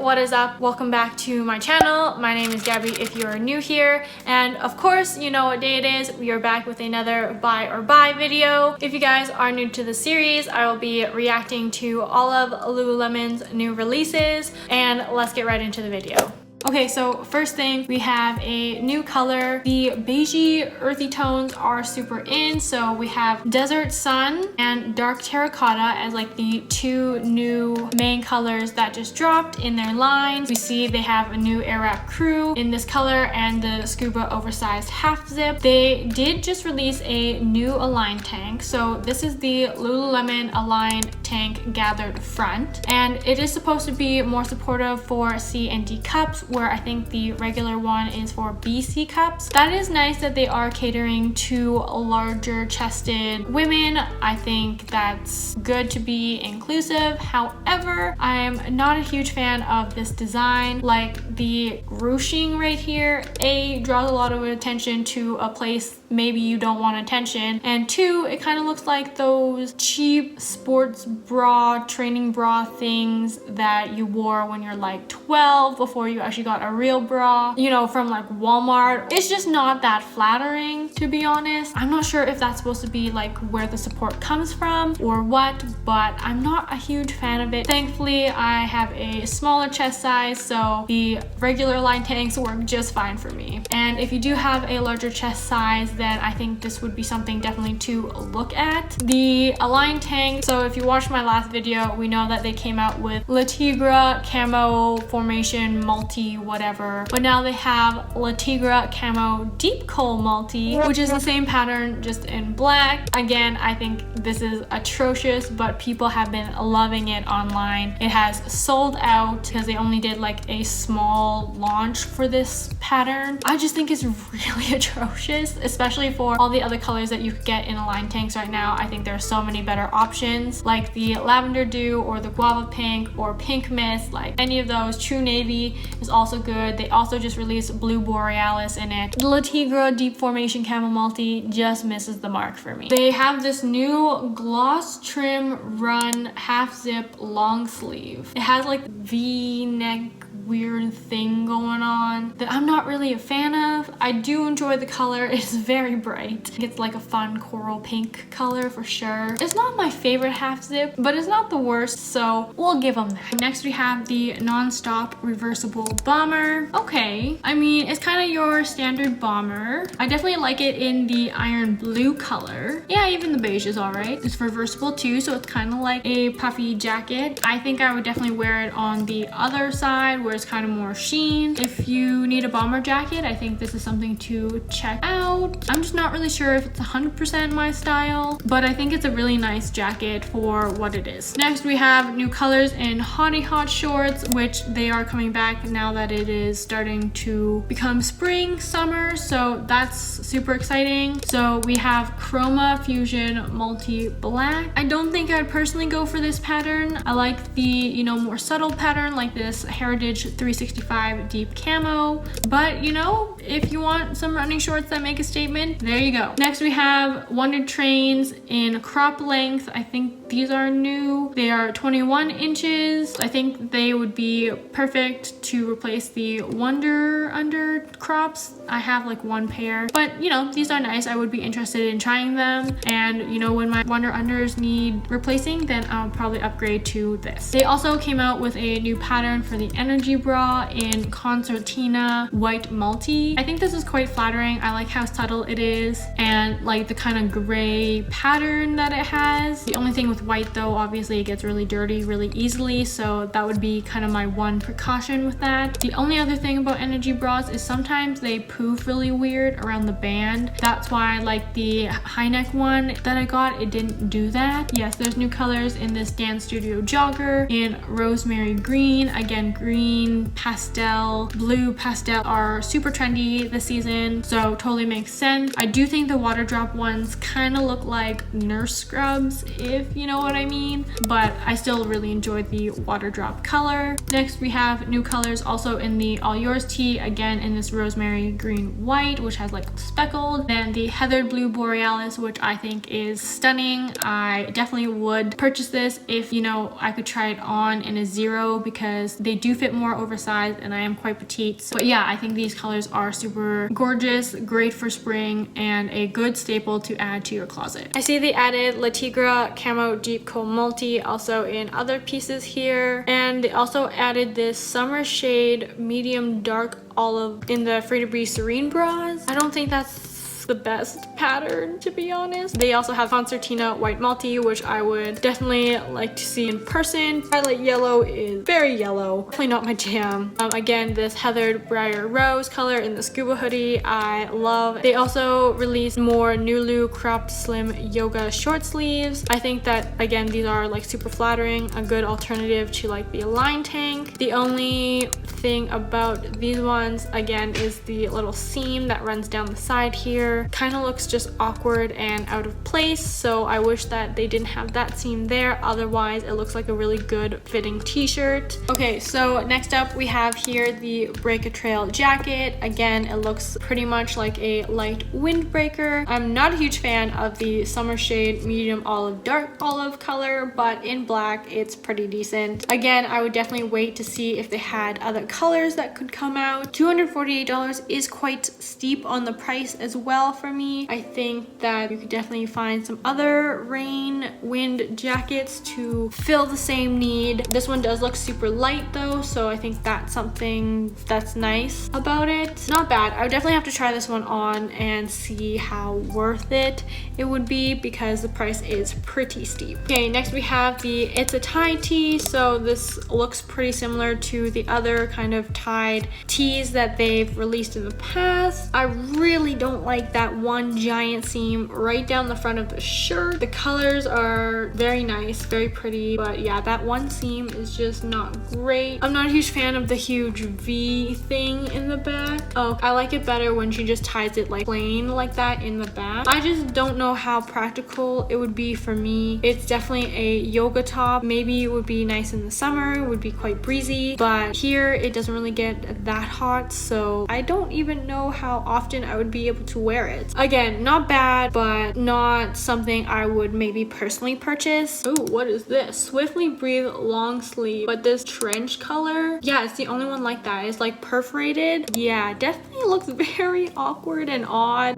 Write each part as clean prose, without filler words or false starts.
what is up? Welcome back to my channel. My name is Gabby if you are new here, and of course you know what day it is. We are back with another buy or buy video. If you guys are new to the series, I will be reacting to all of Lululemon's new releases, and let's get right into the video. Okay, so first thing, we have a new color. The beigey earthy tones are super in, so we have Desert Sun and Dark Terracotta as like the two new main colors that just dropped in their lines. We see they have a new Airwrap crew in this color and the scuba oversized half zip. They did just release a new Align tank, so this is the Lululemon Align tank gathered front, and it is supposed to be more supportive for C and D cups, where I think the regular one is for BC cups. That is nice that they are catering to larger chested women. I think that's good to be inclusive. However, I'm not a huge fan of this design. Like the ruching right here, A, draws a lot of attention to a place maybe you don't want attention, and two, it kind of looks like those cheap sports bra, training bra things that you wore when you're like 12 before you actually got a real bra, you know, from like Walmart. It's just not that flattering, to be honest. I'm not sure if that's supposed to be like where the support comes from or what, but I'm not a huge fan of it. Thankfully, I have a smaller chest size, so the regular line tanks work just fine for me. And if you do have a larger chest size, then I think this would be something definitely to look at. The Align tank, so if you watched my last video, we know that they came out with Le Tigre camo formation multi whatever, but now they have Le Tigre camo deep coal multi, which is the same pattern just in black. Again, I think this is atrocious, but people have been loving it online. It has sold out because they only did like a small launch for this pattern. I just think it's really atrocious, especially for all the other colors that you could get in Align tanks right now. I think there are so many better options, like the Lavender Dew or the Guava Pink or Pink Mist. Like any of those. True Navy is also good. They also just released Blue Borealis in it. The Le Tigre Deep Formation Camo Multi just misses the mark for me. They have this new gloss trim run half zip long sleeve. It has like V-neck weird thing going on that I'm not really a fan of. I do enjoy the color. It's very bright. It's like a fun coral pink color for sure. It's not my favorite half zip, but it's not the worst, so we'll give them that. Next we have the Non-Stop Reversible Bomber. Okay, I mean, it's kind of your standard bomber. I definitely like it in the iron blue color. Yeah, even the beige is all right. It's reversible too, so it's kind of like a puffy jacket. I think I would definitely wear it on the other side where it's kind of more sheen. If you need a bomber jacket, I think this is something to check out. I'm just not really sure if it's 100% my style, but I think it's a really nice jacket for what it is. Next, we have new colors in Hottie Hot shorts, which they are coming back now that it is starting to become spring, summer, so that's super exciting. So we have Chroma Fusion Multi Black. I don't think I'd personally go for this pattern. I like the, you know, more subtle pattern like this Heritage 365 deep camo, but you know, if you want some running shorts that make a statement, there you go. Next we have Wonder Trains in crop length. I think these are new. They are 21 inches. I think they would be perfect to replace the Wonder Under crops. I have like one pair, but you know, these are nice. I would be interested in trying them, and you know, when my Wonder Unders need replacing, then I'll probably upgrade to this. They also came out with a new pattern for the Energy bra in Concertina white multi. I think this is quite flattering. I like how subtle it is and like the kind of gray pattern that it has. The only thing with white though, obviously it gets really dirty really easily, so that would be kind of my one precaution with that. The only other thing about Energy bras is sometimes they poof really weird around the band. That's why I like the high neck one that I got, it didn't do that. Yes, there's new colors in this Dance Studio Jogger in Rosemary Green. Again, green, pastel, blue pastel are super trendy this season, so totally makes sense. I do think the water drop ones kind of look like nurse scrubs, if you know what I mean, but I still really enjoy the water drop color. Next we have new colors also in the All Yours tee, again in this Rosemary Green White, which has like speckled. Then the Heathered Blue Borealis, which I think is stunning. I definitely would purchase this if, you know, I could try it on in a zero, because they do fit more more oversized and I am quite petite. But yeah, I think these colors are super gorgeous, great for spring, and a good staple to add to your closet. I see they added La Tigra Camo Deep Coat Multi also in other pieces here, and they also added this summer shade medium dark olive in the Free to Breathe Serene bras. I don't think that's the best pattern, to be honest. They also have Concertina White Multi, which I would definitely like to see in person. Violet yellow is very yellow, definitely not my jam. Again, this Heathered Briar Rose color in the scuba hoodie I love. They also released more Nulu cropped slim yoga short sleeves. I think that, again, these are like super flattering, a good alternative to like the Align tank. The only thing about these ones, again, is the little seam that runs down the side here. Kind of looks just awkward and out of place, so I wish that they didn't have that seam there. Otherwise, it looks like a really good fitting t-shirt. Okay, so next up we have here the Break a Trail jacket. Again, it looks pretty much like a light windbreaker. I'm not a huge fan of the summer shade medium olive dark olive color, but in black it's pretty decent. Again, I would definitely wait to see if they had other colors that could come out. $248 is quite steep on the price as well for me. I think that you could definitely find some other rain wind jackets to fill the same need. This one does look super light though, so I think that's something that's nice about it. Not bad. I would definitely have to try this one on and see how worth it would be, because the price is pretty steep. Okay, next we have the It's a Tie tee. So this looks pretty similar to the other kind of tied tees that they've released in the past. I really don't like that one giant seam right down the front of the shirt. The colors are very nice, very pretty, but yeah, that one seam is just not great. I'm not a huge fan of the huge V thing in the back. Oh, I like it better when she just ties it like plain like that in the back. I just don't know how practical it would be for me. It's definitely a yoga top. Maybe it would be nice in the summer, it would be quite breezy, but here it doesn't really get that hot, so I don't even know how often I would be able to wear it. Again, not bad, but not something I would maybe personally purchase. Oh, what is this? Swiftly Breathe long sleeve, but this trench color, yeah, it's the only one like that. It's like perforated. Yeah, definitely looks very awkward and odd,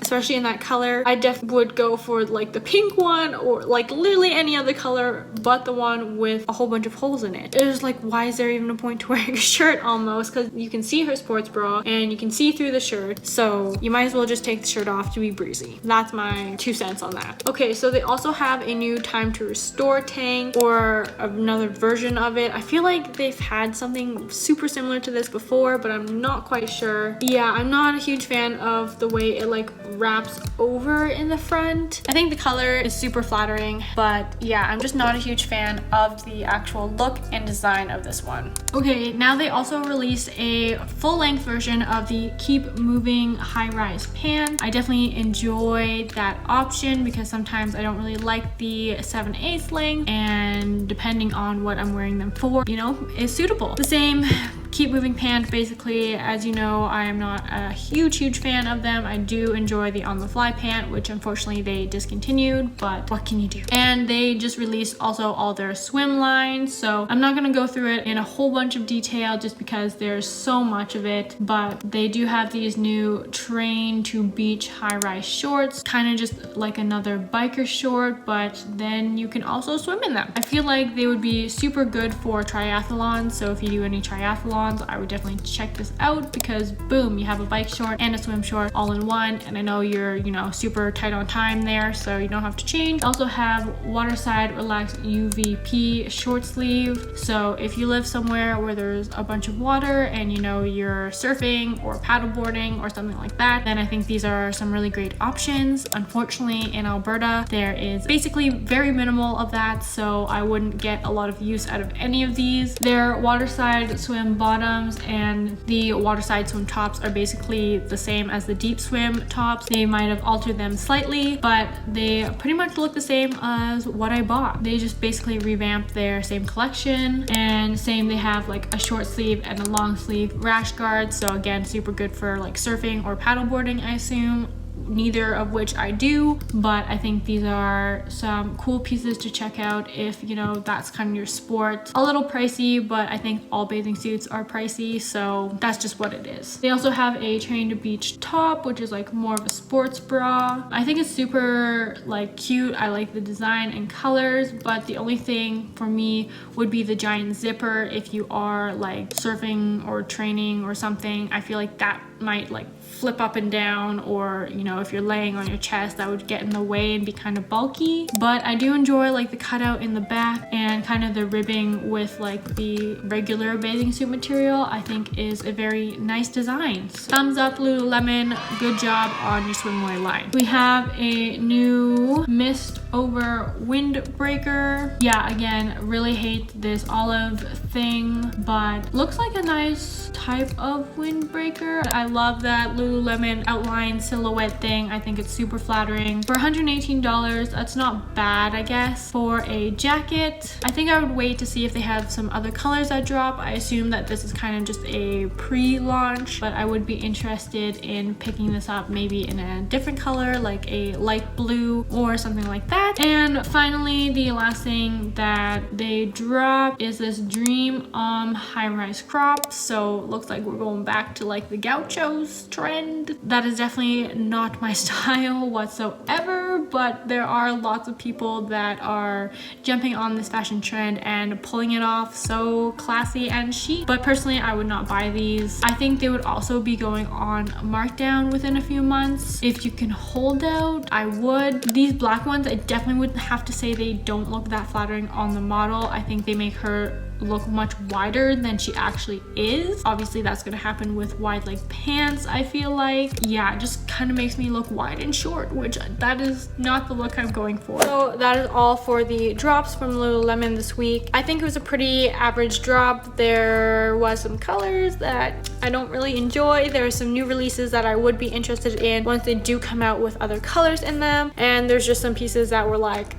especially in that color. I definitely would go for like the pink one, or like literally any other color but the one with a whole bunch of holes in it. It was like, why is there even a point to wearing a shirt almost? Because you can see her sports bra and you can see through the shirt, so you might as well just take the shirt off to be breezy. That's my 2 cents on that. Okay, so they also have a new Time to Restore tank, or another version of it. I feel like they've had something super similar to this before, but I'm not quite sure. Yeah, I'm not a huge fan of the way it like wraps over in the front. I think the color is super flattering, but yeah, I'm just not a huge fan of the actual look and design of this one. Okay, now they also released a full-length version of the Keep Moving high-rise pants. I definitely enjoy that option because sometimes I don't really like the 7/8 length, and depending on what I'm wearing them for, you know, is suitable. The same Keep Moving pants, basically. As you know, I am not a huge fan of them. I do enjoy the On the Fly pant, which unfortunately they discontinued, but what can you do? And they just released also all their swim lines, so I'm not gonna go through it in a whole bunch of detail just because there's so much of it, but they do have these new Train to Beach high-rise shorts, kind of just like another biker short, but then you can also swim in them. I feel like they would be super good for triathlons, so if you do any triathlons, I would definitely check this out, because boom, you have a bike short and a swim short all in one, and I know you're, you know, super tight on time there, so you don't have to change. Also have Waterside Relaxed UVP short sleeve, so if you live somewhere where there's a bunch of water and you know you're surfing or paddleboarding or something like that, then I think these are some really great options. Unfortunately, in Alberta, there is basically very minimal of that, so I wouldn't get a lot of use out of any of these. Their Waterside swim bottoms and the Waterside swim tops are basically the same as the deep swim tops. They might have altered them slightly, but they pretty much look the same as what I bought. They just basically revamped their same collection, and same, they have like a short sleeve and a long sleeve rash guard, so again, super good for like surfing or paddleboarding, I assume. neither of which I do, but I think these are some cool pieces to check out if, you know, that's kind of your sport. A little pricey, but I think all bathing suits are pricey, so that's just what it is. They also have a trained beach top, which is like more of a sports bra. I think it's super like cute. I like the design and colors, but the only thing for me would be the giant zipper. If you are like surfing or training or something, I feel like that might like flip up and down, or you know, if you're laying on your chest, that would get in the way and be kind of bulky. But I do enjoy like the cutout in the back and kind of the ribbing with like the regular bathing suit material. I think is a very nice design. Thumbs up Lululemon, good job on your swimwear line. We have a new mist over windbreaker. Yeah, again, really hate this olive thing, but looks like a nice type of windbreaker. I love that Lululemon outline silhouette thing. I think it's super flattering. For $118, that's not bad, I guess. For a jacket, I think I would wait to see if they have some other colors that drop. I assume that this is kind of just a pre-launch, but I would be interested in picking this up maybe in a different color, like a light blue or something like that. And finally, the last thing that they dropped is this Dream high-rise crop. So it looks like we're going back to like the gauchos trend. That is definitely not my style whatsoever, but there are lots of people that are jumping on this fashion trend and pulling it off so classy and chic. But personally, I would not buy these. I think they would also be going on markdown within a few months. If you can hold out, I would. These black ones, I definitely would have to say they don't look that flattering on the model. I think they make her look much wider than she actually is. Obviously that's gonna happen with wide leg pants, I feel like. Yeah, it just kind of makes me look wide and short, which that is not the look I'm going for. So that is all for the drops from Lululemon this week. I think it was a pretty average drop. There was some colors that I don't really enjoy. There are some new releases that I would be interested in once they do come out with other colors in them, and there's just some pieces that were like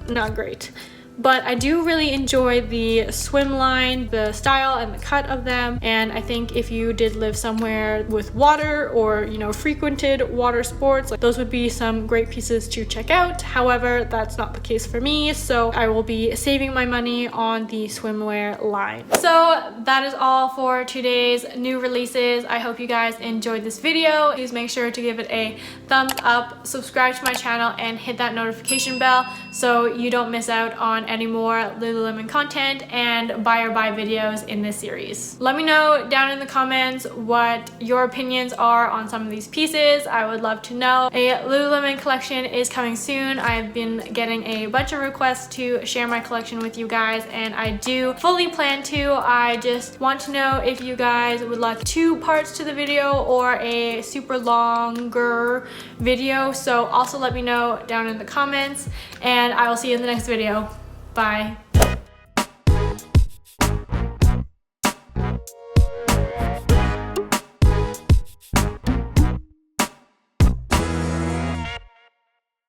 not great. But I do really enjoy the swim line, the style and the cut of them. And I think if you did live somewhere with water or, you know, frequented water sports, like those would be some great pieces to check out. However, that's not the case for me. So I will be saving my money on the swimwear line. So that is all for today's new releases. I hope you guys enjoyed this video. Please make sure to give it a thumbs up, subscribe to my channel, and hit that notification bell so you don't miss out on any more Lululemon content and buy or buy videos in this series. Let me know down in the comments what your opinions are on some of these pieces. I would love to know. A Lululemon collection is coming soon. I've been getting a bunch of requests to share my collection with you guys, and I do fully plan to. I just want to know if you guys would like 2 parts to the video or a super longer video. So also let me know down in the comments, and I will see you in the next video. Bye.